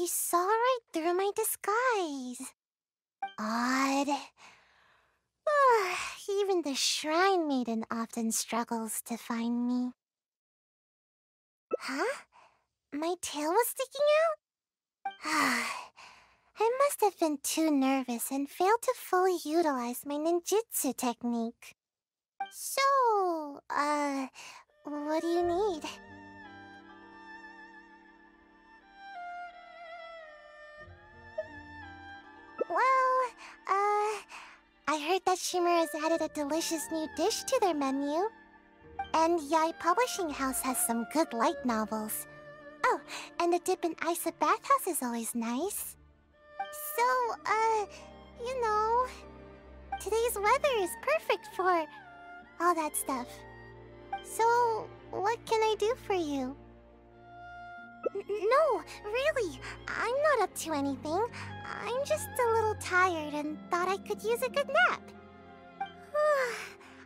You saw right through my disguise. Odd. Even the Shrine Maiden often struggles to find me. Huh? My tail was sticking out? I must have been too nervous and failed to fully utilize my ninjutsu technique. So, what do you need? Well, I heard that Shimura's added a delicious new dish to their menu. And Yai Publishing House has some good light novels. Oh, and a dip in ice at bathhouse is always nice. So, you know, today's weather is perfect for all that stuff. So, what can I do for you? No, really, I'm not up to anything. I'm just a little tired and thought I could use a good nap.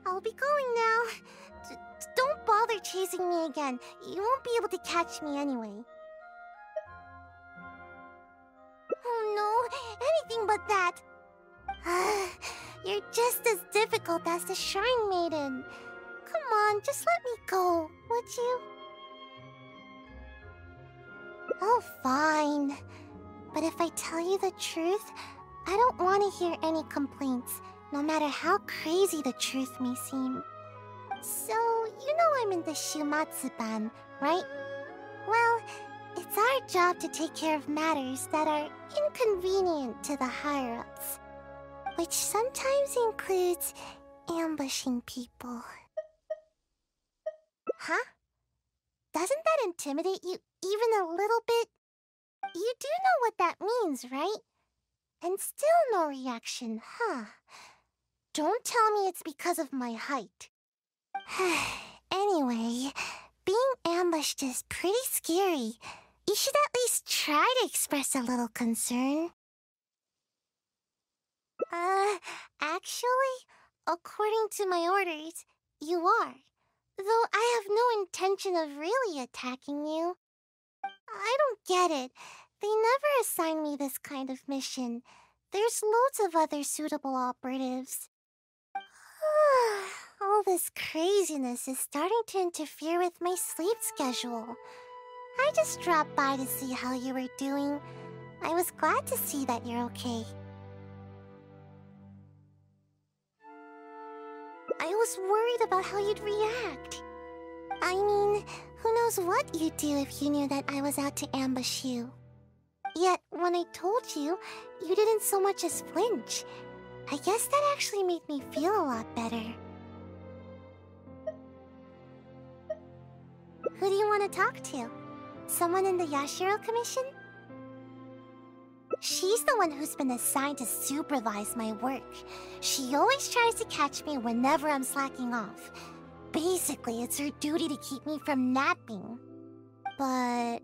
I'll be going now. Don't bother chasing me again. You won't be able to catch me anyway. Oh no, anything but that. You're just as difficult as the Shrine Maiden. Come on, just let me go, would you? Oh, fine. But if I tell you the truth, I don't want to hear any complaints, no matter how crazy the truth may seem. So, you know I'm in the Shumatsu-ban, right? Well, it's our job to take care of matters that are inconvenient to the higher-ups, which sometimes includes ambushing people. Huh? Doesn't that intimidate you even a little bit? You do know what that means, right? And still no reaction, huh? Don't tell me it's because of my height. Anyway, being ambushed is pretty scary. You should at least try to express a little concern. Actually, according to my orders, you are. Though I have no intention of really attacking you. I don't get it. They never assign me this kind of mission. There's loads of other suitable operatives. All this craziness is starting to interfere with my sleep schedule. I just dropped by to see how you were doing. I was glad to see that you're okay. I was worried about how you'd react. I mean, who knows what you'd do if you knew that I was out to ambush you. Yet, when I told you, you didn't so much as flinch. I guess that actually made me feel a lot better. Who do you want to talk to? Someone in the Yashiro Commission? She's the one who's been assigned to supervise my work. She always tries to catch me whenever I'm slacking off. Basically, it's her duty to keep me from napping. But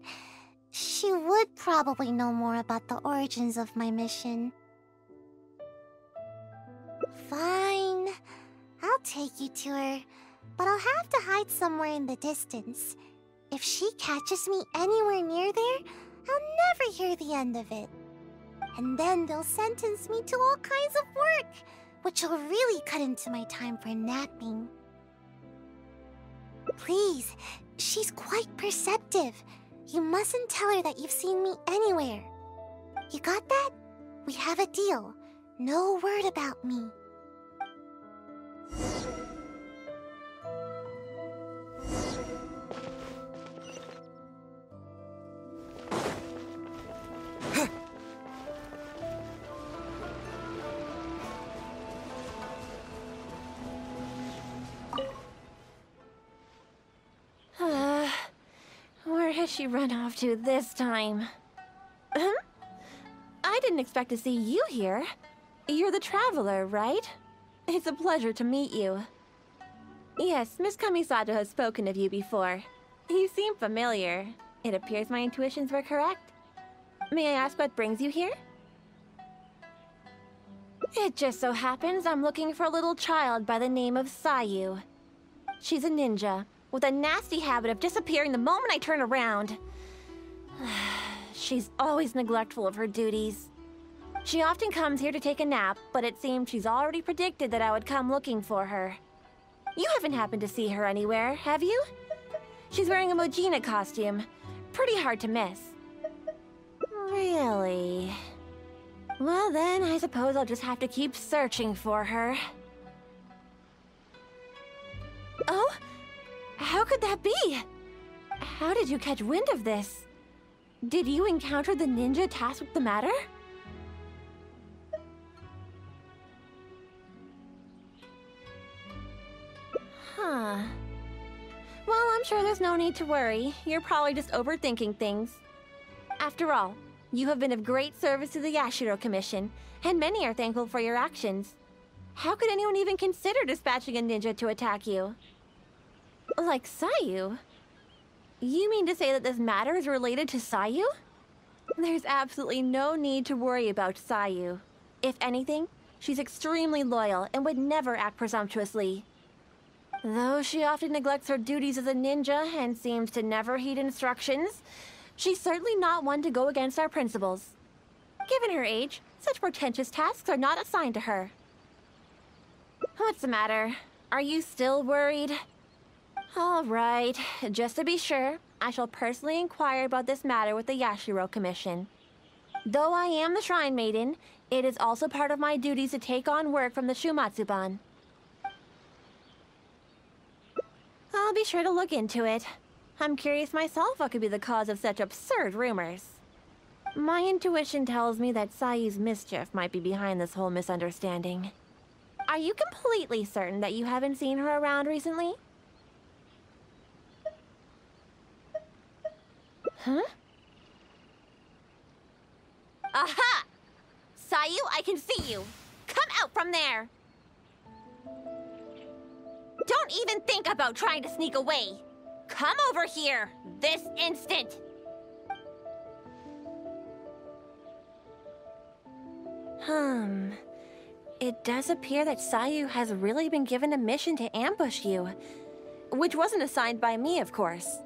she would probably know more about the origins of my mission. Fine. I'll take you to her, but I'll have to hide somewhere in the distance. If she catches me anywhere near there, I'll never hear the end of it. And then they'll sentence me to all kinds of work, which will really cut into my time for napping. Please, she's quite perceptive. You mustn't tell her that you've seen me anywhere. You got that? We have a deal. No word about me. Where has she run off to this time? I didn't expect to see you here. You're the traveler, right? It's a pleasure to meet you. Yes, Miss Kamisato has spoken of you before. You seem familiar. It appears my intuitions were correct. May I ask what brings you here? It just so happens I'm looking for a little child by the name of Sayu. She's a ninja, with a nasty habit of disappearing the moment I turn around. She's always neglectful of her duties. She often comes here to take a nap, but it seems she's already predicted that I would come looking for her. You haven't happened to see her anywhere, have you? She's wearing a Mojina costume. Pretty hard to miss. Really? Well then, I suppose I'll just have to keep searching for her. Oh? How could that be? How did you catch wind of this? Did you encounter the ninja tasked with the matter? Huh. Well, I'm sure there's no need to worry. You're probably just overthinking things. After all, you have been of great service to the Yashiro Commission, and many are thankful for your actions. How could anyone even consider dispatching a ninja to attack you? Like Sayu? You mean to say that this matter is related to Sayu? There's absolutely no need to worry about Sayu. If anything, she's extremely loyal and would never act presumptuously. Though she often neglects her duties as a ninja and seems to never heed instructions, she's certainly not one to go against our principles. Given her age, such portentous tasks are not assigned to her. What's the matter? Are you still worried? All right, just to be sure, I shall personally inquire about this matter with the Yashiro Commission. Though I am the Shrine Maiden, it is also part of my duties to take on work from the Shumatsuban. I'll be sure to look into it. I'm curious myself what could be the cause of such absurd rumors. My intuition tells me that Sayu's mischief might be behind this whole misunderstanding. Are you completely certain that you haven't seen her around recently? Huh? Aha! Sayu, I can see you! Come out from there! Don't even think about trying to sneak away! Come over here, this instant! It does appear that Sayu has really been given a mission to ambush you. Which wasn't assigned by me, of course.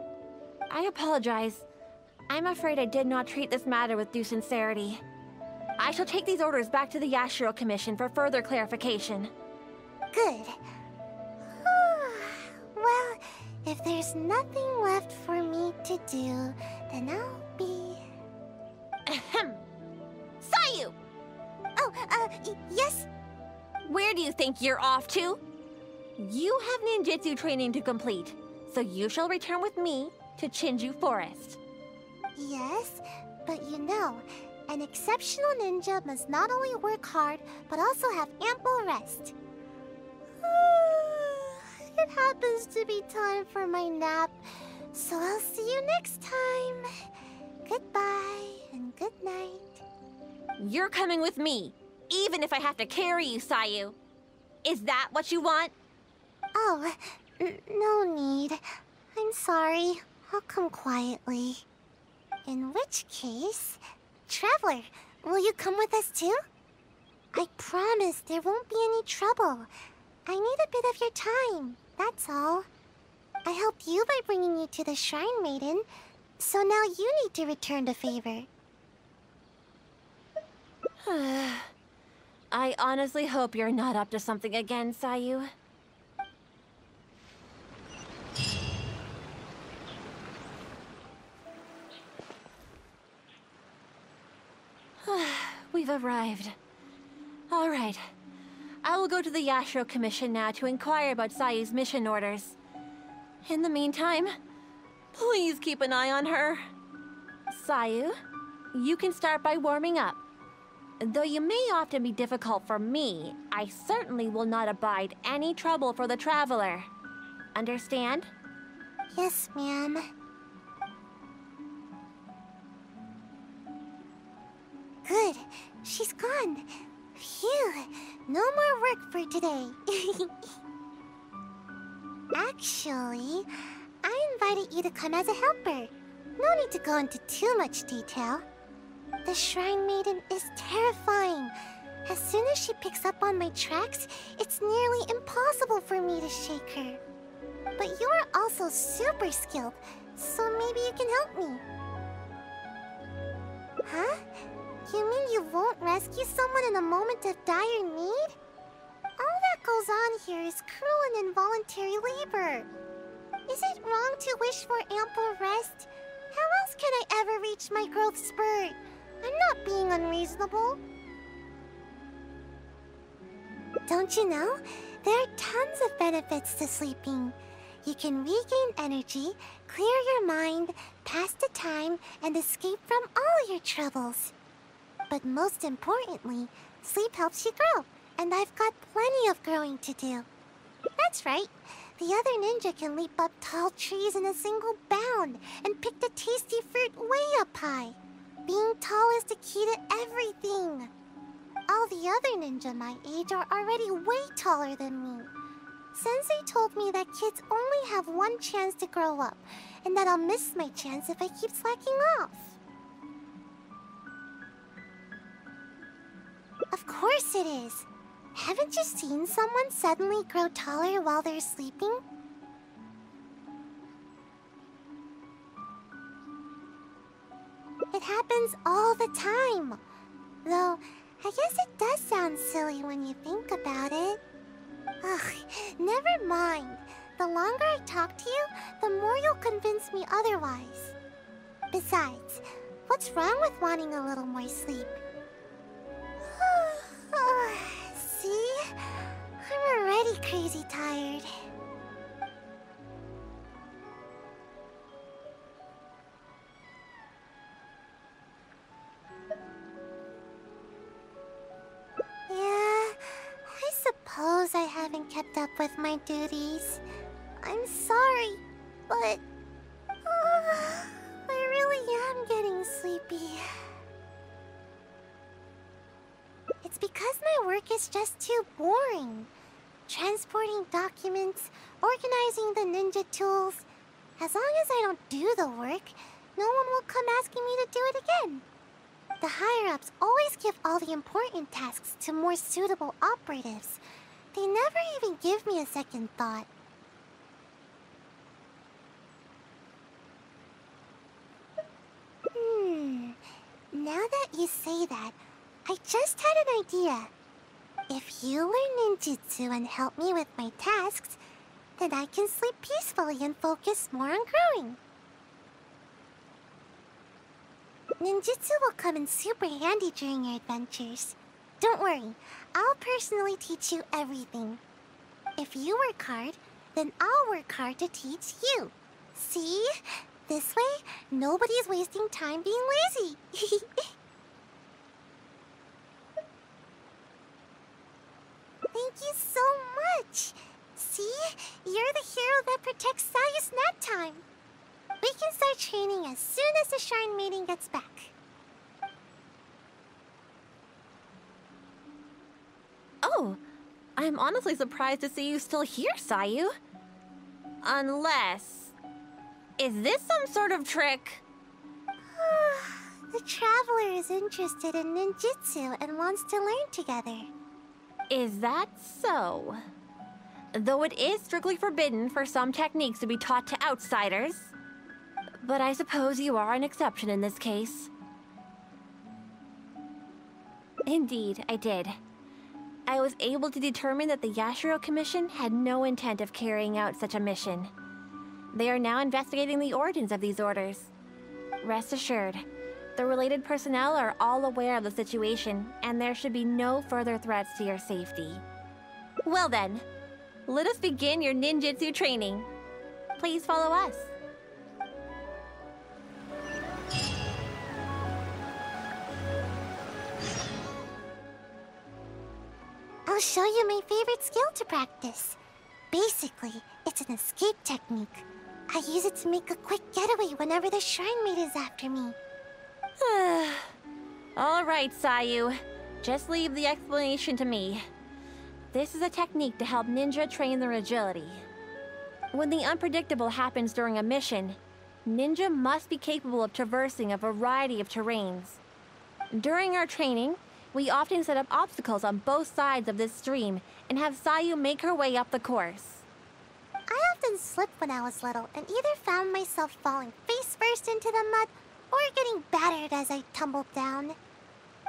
I apologize. I'm afraid I did not treat this matter with due sincerity. I shall take these orders back to the Yashiro Commission for further clarification. Good. Well, if there's nothing left for me to do, then I'll be... Ahem. Sayu! Oh, yes? Where do you think you're off to? You have ninjutsu training to complete, so you shall return with me to Chinju Forest. Yes, but you know, an exceptional ninja must not only work hard, but also have ample rest. It happens to be time for my nap, so I'll see you next time. Goodbye and good night. You're coming with me, even if I have to carry you, Sayu. Is that what you want? Oh, no need. I'm sorry. I'll come quietly. In which case... Traveler, will you come with us too? I promise there won't be any trouble. I need a bit of your time, that's all. I helped you by bringing you to the Shrine Maiden, so now you need to return the favor. I honestly hope you're not up to something again, Sayu. We've arrived. All right. I will go to the Yashiro Commission now to inquire about Sayu's mission orders. In the meantime, please keep an eye on her. Sayu, you can start by warming up. Though you may often be difficult for me, I certainly will not abide any trouble for the traveler. Understand? Yes, ma'am. Good. She's gone. Phew. No more work for today. Actually, I invited you to come as a helper. No need to go into too much detail. The Shrine Maiden is terrifying. As soon as she picks up on my tracks, it's nearly impossible for me to shake her. But you are also super skilled, so maybe you can help me. Huh? You mean you won't rescue someone in a moment of dire need? All that goes on here is cruel and involuntary labor. Is it wrong to wish for ample rest? How else can I ever reach my growth spurt? I'm not being unreasonable. Don't you know? There are tons of benefits to sleeping. You can regain energy, clear your mind, pass the time, and escape from all your troubles. But most importantly, sleep helps you grow, and I've got plenty of growing to do. That's right. The other ninja can leap up tall trees in a single bound and pick the tasty fruit way up high. Being tall is the key to everything. All the other ninja my age are already way taller than me. Sensei told me that kids only have one chance to grow up, and that I'll miss my chance if I keep slacking off. Of course it is. Haven't you seen someone suddenly grow taller while they're sleeping? It happens all the time. Though, I guess it does sound silly when you think about it. Ugh, never mind. The longer I talk to you, the more you'll convince me otherwise. Besides, what's wrong with wanting a little more sleep? See? I'm already crazy tired. Yeah, I suppose I haven't kept up with my duties. I'm sorry, but I really am getting sleepy. It's because my work is just too boring. Transporting documents, organizing the ninja tools. As long as I don't do the work, no one will come asking me to do it again. The higher-ups always give all the important tasks to more suitable operatives. They never even give me a second thought. Now that you say that, I just had an idea. If you learn ninjutsu and help me with my tasks, then I can sleep peacefully and focus more on growing. Ninjutsu will come in super handy during your adventures. Don't worry, I'll personally teach you everything. If you work hard, then I'll work hard to teach you. See? This way, nobody's wasting time being lazy. Thank you so much. See? You're the hero that protects Sayu's nap time. We can start training as soon as the Shrine Maiden gets back. Oh, I'm honestly surprised to see you still here, Sayu. Unless... Is this some sort of trick? The traveler is interested in ninjutsu and wants to learn together. Is that so? Though it is strictly forbidden for some techniques to be taught to outsiders. But I suppose you are an exception in this case. Indeed, I did. I was able to determine that the Yashiro Commission had no intent of carrying out such a mission. They are now investigating the origins of these orders. Rest assured, the related personnel are all aware of the situation, and there should be no further threats to your safety. Well then, let us begin your ninjutsu training. Please follow us. I'll show you my favorite skill to practice. Basically, it's an escape technique. I use it to make a quick getaway whenever the Shrine Maid is after me. All right, Sayu. Just leave the explanation to me. This is a technique to help ninja train their agility. When the unpredictable happens during a mission, ninja must be capable of traversing a variety of terrains. During our training, we often set up obstacles on both sides of this stream and have Sayu make her way up the course. I often slipped when I was little and either found myself falling face first into the mud or getting battered as I tumbled down.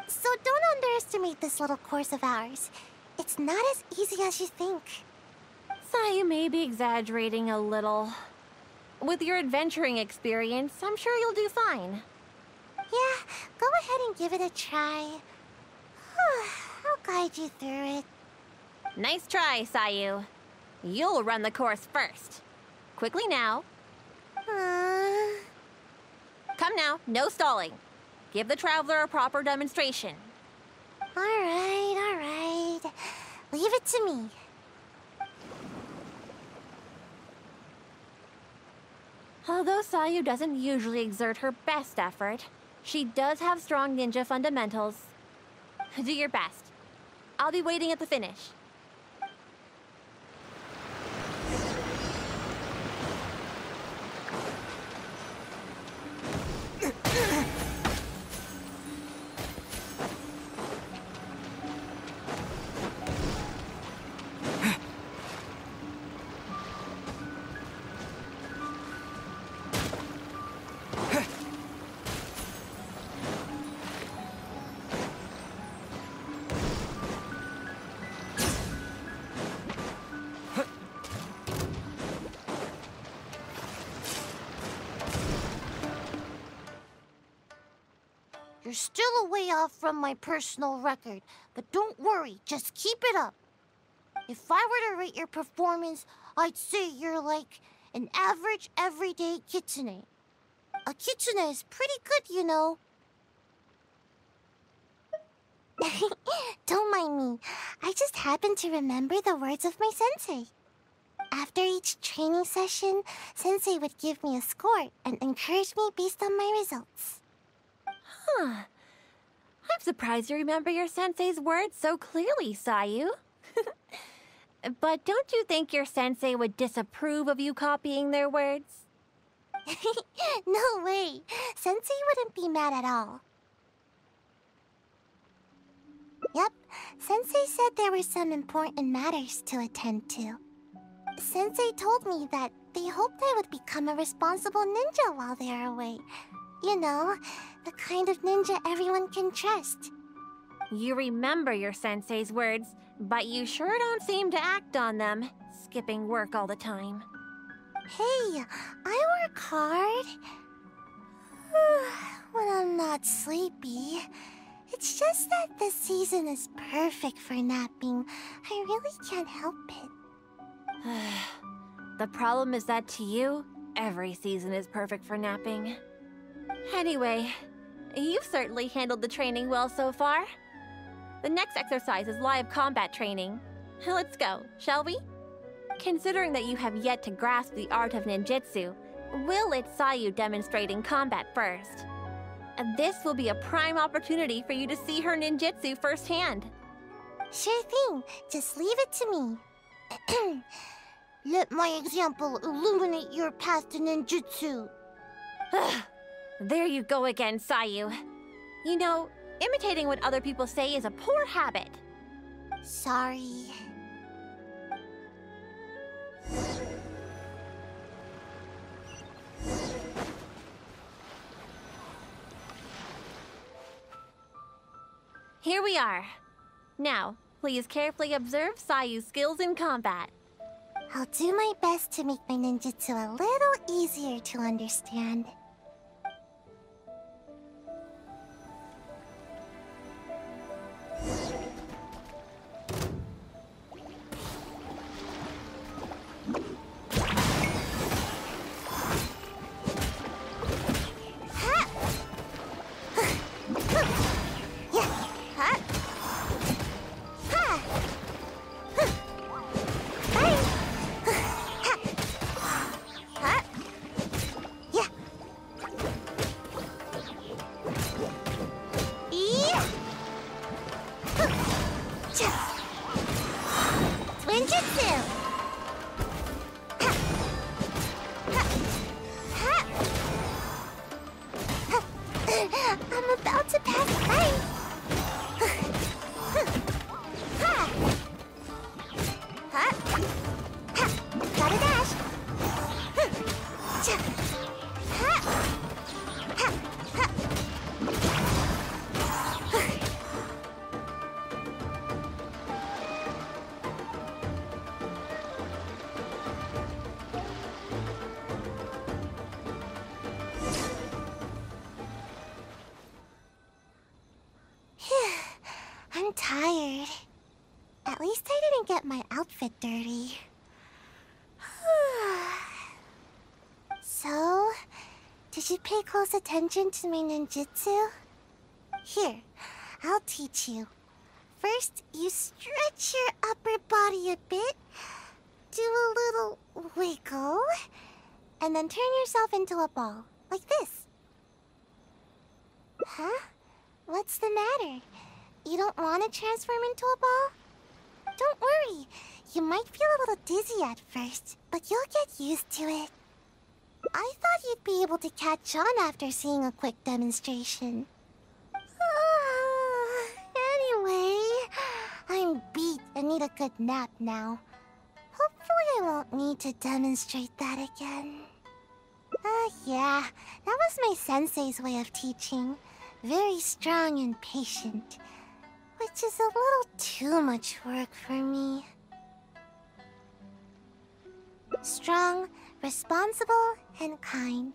So don't underestimate this little course of ours. It's not as easy as you think. Sayu may be exaggerating a little. With your adventuring experience, I'm sure you'll do fine. Yeah, go ahead and give it a try. I'll guide you through it. Nice try, Sayu. You'll run the course first. Quickly now. Come now, no stalling. Give the traveler a proper demonstration. All right. Leave it to me. Although Sayu doesn't usually exert her best effort, she does have strong ninja fundamentals. Do your best. I'll be waiting at the finish. You're still a way off from my personal record, but don't worry, just keep it up. If I were to rate your performance, I'd say you're like an average, everyday kitsune. A kitsune is pretty good, you know. Don't mind me. I just happen to remember the words of my sensei. After each training session, sensei would give me a score and encourage me based on my results. Huh. I'm surprised you remember your sensei's words so clearly, Sayu. But don't you think your sensei would disapprove of you copying their words? No way. Sensei wouldn't be mad at all. Yep, Sensei said there were some important matters to attend to. Sensei told me that they hoped I would become a responsible ninja while they are away. You know, the kind of ninja everyone can trust. You remember your sensei's words, but you sure don't seem to act on them, skipping work all the time. Hey, I work hard. When I'm not sleepy. It's just that this season is perfect for napping. I really can't help it. The problem is that to you, every season is perfect for napping. Anyway, you've certainly handled the training well so far. The next exercise is live combat training. Let's go, shall we? Considering that you have yet to grasp the art of ninjutsu, we'll let Sayu demonstrate in combat first. And this will be a prime opportunity for you to see her ninjutsu firsthand. Sure thing, just leave it to me. Let my example illuminate your path to ninjutsu. There you go again, Sayu. You know, imitating what other people say is a poor habit. Sorry. Here we are. Now, please carefully observe Sayu's skills in combat. I'll do my best to make my ninjutsu a little easier to understand. I'm about to pass by. Gotta dash. I'm tired. At least I didn't get my outfit dirty. So, did you pay close attention to my ninjutsu? Here, I'll teach you. First, you stretch your upper body a bit, do a little wiggle, and then turn yourself into a ball, like this. Huh? What's the matter? You don't want to transform into a ball? Don't worry, you might feel a little dizzy at first, but you'll get used to it. I thought you'd be able to catch on after seeing a quick demonstration. Anyway, I'm beat and need a good nap now. Hopefully I won't need to demonstrate that again. Yeah, that was my sensei's way of teaching. Very strong and patient, which is a little too much work for me. Strong, responsible, and kind.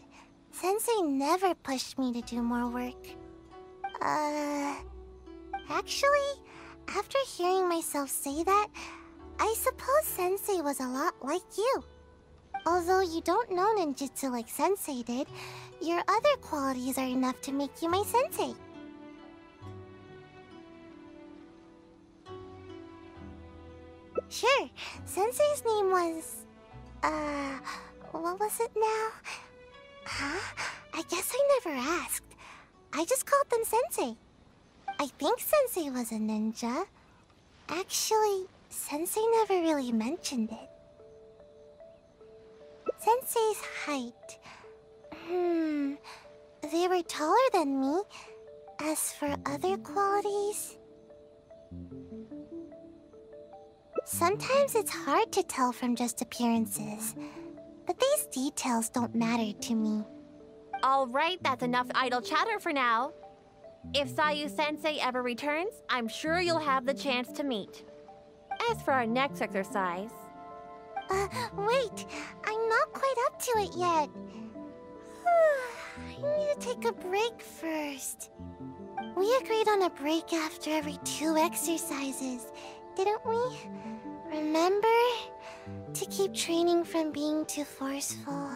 Sensei never pushed me to do more work. Actually, after hearing myself say that, I suppose Sensei was a lot like you. Although you don't know ninjutsu like Sensei did, your other qualities are enough to make you my Sensei. Sure, Sensei's name was... what was it now? Huh? I guess I never asked. I just called them Sensei. I think Sensei was a ninja. Actually, Sensei never really mentioned it. Sensei's height. They were taller than me. As for other qualities... Sometimes it's hard to tell from just appearances. But these details don't matter to me. All right, that's enough idle chatter for now. If Sayu-sensei ever returns, I'm sure you'll have the chance to meet. As for our next exercise... Wait, I'm not quite up to it yet. I need to take a break first. We agreed on a break after every 2 exercises, didn't we? Remember? To keep training from being too forceful.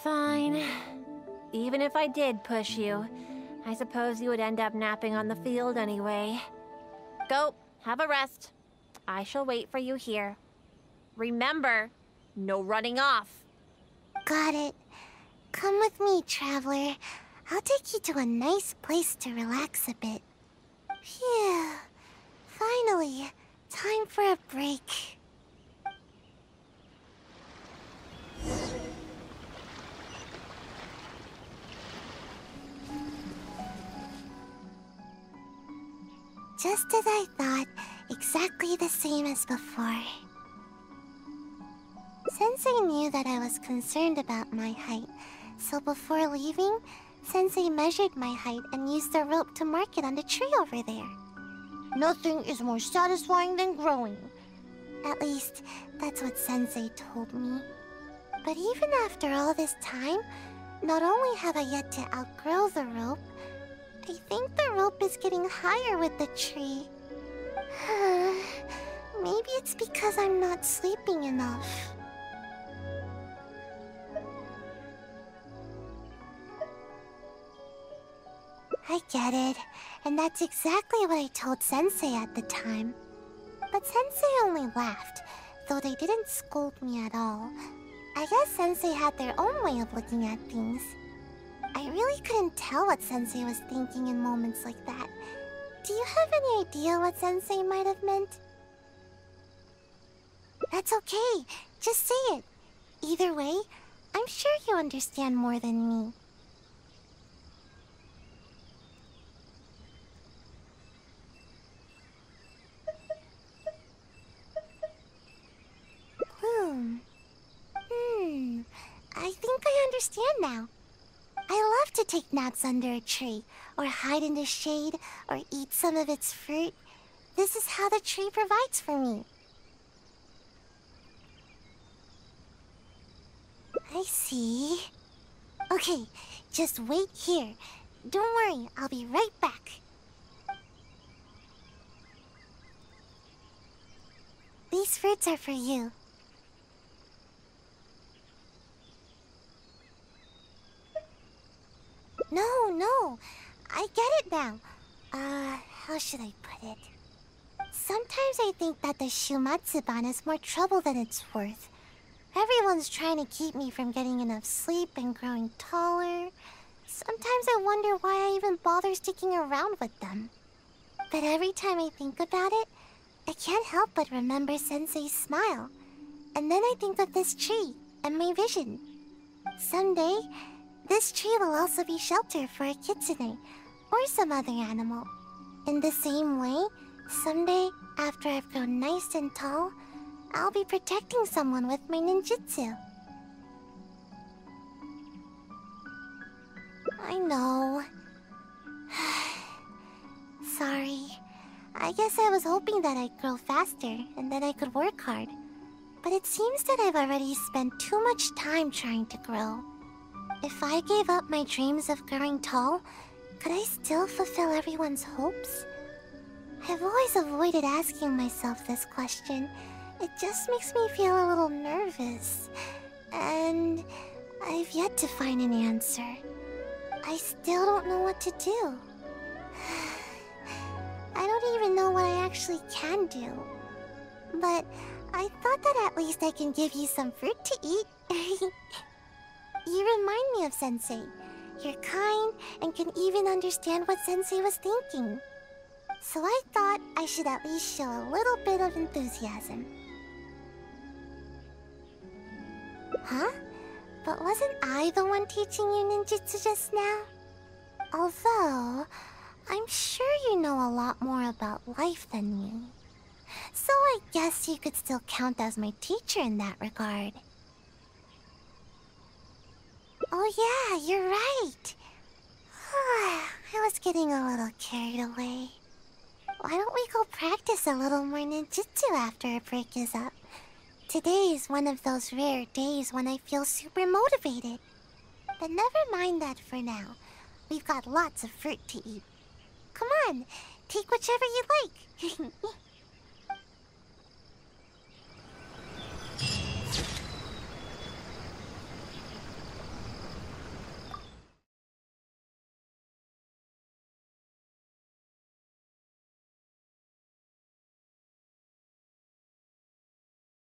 Fine. Even if I did push you, I suppose you would end up napping on the field anyway. Go, have a rest. I shall wait for you here. Remember, no running off. Got it. Come with me, traveler. I'll take you to a nice place to relax a bit. Phew. Finally, time for a break. Just as I thought, exactly the same as before. Sensei knew that I was concerned about my height, so before leaving, Sensei measured my height and used the rope to mark it on the tree over there. Nothing is more satisfying than growing. At least, that's what Sensei told me. But even after all this time, not only have I yet to outgrow the rope, I think the rope is getting higher with the tree. Maybe it's because I'm not sleeping enough. I get it, and that's exactly what I told Sensei at the time. But Sensei only laughed, though they didn't scold me at all. I guess Sensei had their own way of looking at things. I really couldn't tell what Sensei was thinking in moments like that. Do you have any idea what Sensei might have meant? That's okay, just say it. Either way, I'm sure you understand more than me. I think I understand now. I love to take naps under a tree, or hide in the shade, or eat some of its fruit. This is how the tree provides for me. I see. Okay, just wait here. Don't worry, I'll be right back. These fruits are for you. No. I get it now. How should I put it? Sometimes I think that the Shumatsuban is more trouble than it's worth. Everyone's trying to keep me from getting enough sleep and growing taller. Sometimes I wonder why I even bother sticking around with them. But every time I think about it, I can't help but remember Sensei's smile. And then I think of this tree and my vision. Someday, this tree will also be shelter for a kitsune or some other animal. In the same way, someday, after I've grown nice and tall, I'll be protecting someone with my ninjutsu. I know. Sorry. I guess I was hoping that I'd grow faster and that I could work hard. But it seems that I've already spent too much time trying to grow. If I gave up my dreams of growing tall, could I still fulfill everyone's hopes? I've always avoided asking myself this question. It just makes me feel a little nervous. And I've yet to find an answer. I still don't know what to do. I don't even know what I actually can do. But I thought that at least I can give you some fruit to eat. You remind me of Sensei. You're kind and can even understand what Sensei was thinking. So I thought I should at least show a little bit of enthusiasm. Huh? But wasn't I the one teaching you ninjutsu just now? Although, I'm sure you know a lot more about life than me. So I guess you could still count as my teacher in that regard. Oh yeah, you're right. I was getting a little carried away. Why don't we go practice a little more ninjutsu after our break is up? Today is one of those rare days when I feel super motivated. But never mind that for now. We've got lots of fruit to eat. Come on, take whichever you like.